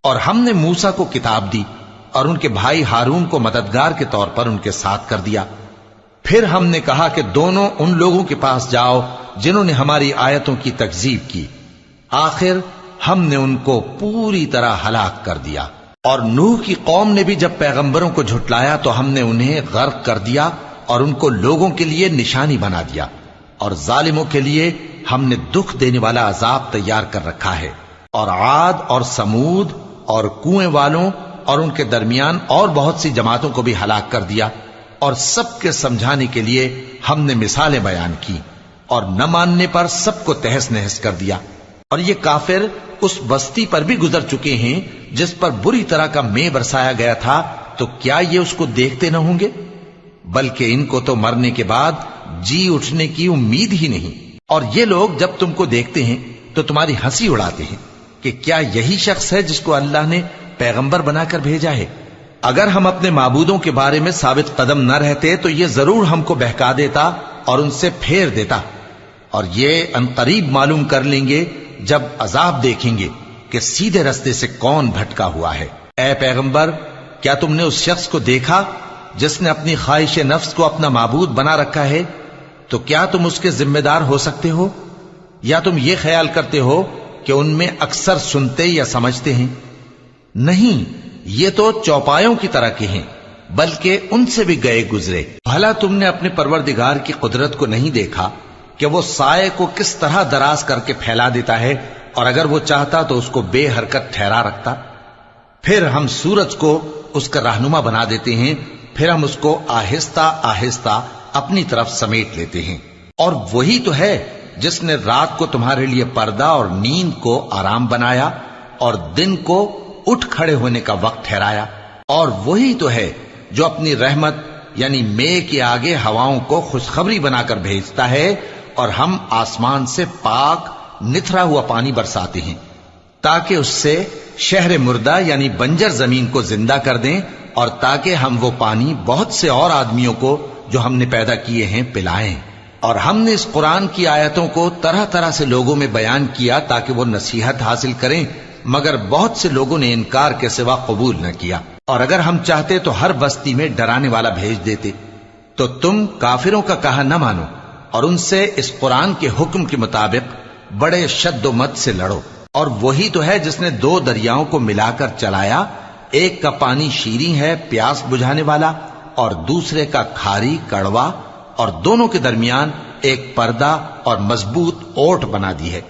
اور ہم نے موسیٰ کو کتاب دی اور ان کے بھائی ہارون کو مددگار کے طور پر ان کے ساتھ کر دیا۔ پھر ہم نے کہا کہ دونوں ان لوگوں کے پاس جاؤ جنہوں نے ہماری آیتوں کی تکذیب کی، آخر ہم نے ان کو پوری طرح ہلاک کر دیا۔ اور نوح کی قوم نے بھی جب پیغمبروں کو جھٹلایا تو ہم نے انہیں غرق کر دیا اور ان کو لوگوں کے لیے نشانی بنا دیا، اور ظالموں کے لیے ہم نے دکھ دینے والا عذاب تیار کر رکھا ہے۔ اور عاد اور سمود اور کنویں والوں اور ان کے درمیان اور بہت سی جماعتوں کو بھی ہلاک کر دیا، اور سب کے سمجھانے کے لیے ہم نے مثالیں بیان کی، اور نہ ماننے پر سب کو تہس نہس کر دیا۔ اور یہ کافر اس بستی پر بھی گزر چکے ہیں جس پر بری طرح کا مے برسایا گیا تھا، تو کیا یہ اس کو دیکھتے نہ ہوں گے؟ بلکہ ان کو تو مرنے کے بعد جی اٹھنے کی امید ہی نہیں۔ اور یہ لوگ جب تم کو دیکھتے ہیں تو تمہاری ہنسی اڑاتے ہیں کہ کیا یہی شخص ہے جس کو اللہ نے پیغمبر بنا کر بھیجا ہے؟ اگر ہم اپنے معبودوں کے بارے میں ثابت قدم نہ رہتے تو یہ ضرور ہم کو بہکا دیتا اور ان سے پھیر دیتا، اور یہ انقریب معلوم کر لیں گے جب عذاب دیکھیں گے کہ سیدھے رستے سے کون بھٹکا ہوا ہے۔ اے پیغمبر، کیا تم نے اس شخص کو دیکھا جس نے اپنی خواہش نفس کو اپنا معبود بنا رکھا ہے؟ تو کیا تم اس کے ذمہ دار ہو سکتے ہو؟ یا تم یہ خیال کرتے ہو کہ ان میں اکثر سنتے یا سمجھتے ہیں؟ نہیں، یہ تو چوپایوں کی طرح کے ہیں، بلکہ ان سے بھی گئے گزرے۔ بھلا تم نے اپنے پروردگار کی قدرت کو نہیں دیکھا کہ وہ سائے کو کس طرح دراز کر کے پھیلا دیتا ہے، اور اگر وہ چاہتا تو اس کو بے حرکت ٹھہرا رکھتا؟ پھر ہم سورج کو اس کا رہنما بنا دیتے ہیں، پھر ہم اس کو آہستہ آہستہ اپنی طرف سمیٹ لیتے ہیں۔ اور وہی تو ہے جس نے رات کو تمہارے لیے پردہ اور نیند کو آرام بنایا اور دن کو اٹھ کھڑے ہونے کا وقت ٹھہرایا۔ اور وہی تو ہے جو اپنی رحمت یعنی مے کے آگے ہواؤں کو خوشخبری بنا کر بھیجتا ہے، اور ہم آسمان سے پاک نتھرا ہوا پانی برساتے ہیں تاکہ اس سے شہر مردہ یعنی بنجر زمین کو زندہ کر دیں، اور تاکہ ہم وہ پانی بہت سے اور آدمیوں کو جو ہم نے پیدا کیے ہیں پلائیں۔ اور ہم نے اس قرآن کی آیتوں کو طرح طرح سے لوگوں میں بیان کیا تاکہ وہ نصیحت حاصل کریں، مگر بہت سے لوگوں نے انکار کے سوا قبول نہ کیا۔ اور اگر ہم چاہتے تو ہر بستی میں ڈرانے والا بھیج دیتے، تو تم کافروں کا کہا نہ مانو اور ان سے اس قرآن کے حکم کے مطابق بڑے شد و مت سے لڑو۔ اور وہی تو ہے جس نے دو دریاؤں کو ملا کر چلایا، ایک کا پانی شیریں ہے پیاس بجھانے والا، اور دوسرے کا کھاری کڑوا، اور دونوں کے درمیان ایک پردہ اور مضبوط اوٹ بنا دی ہے۔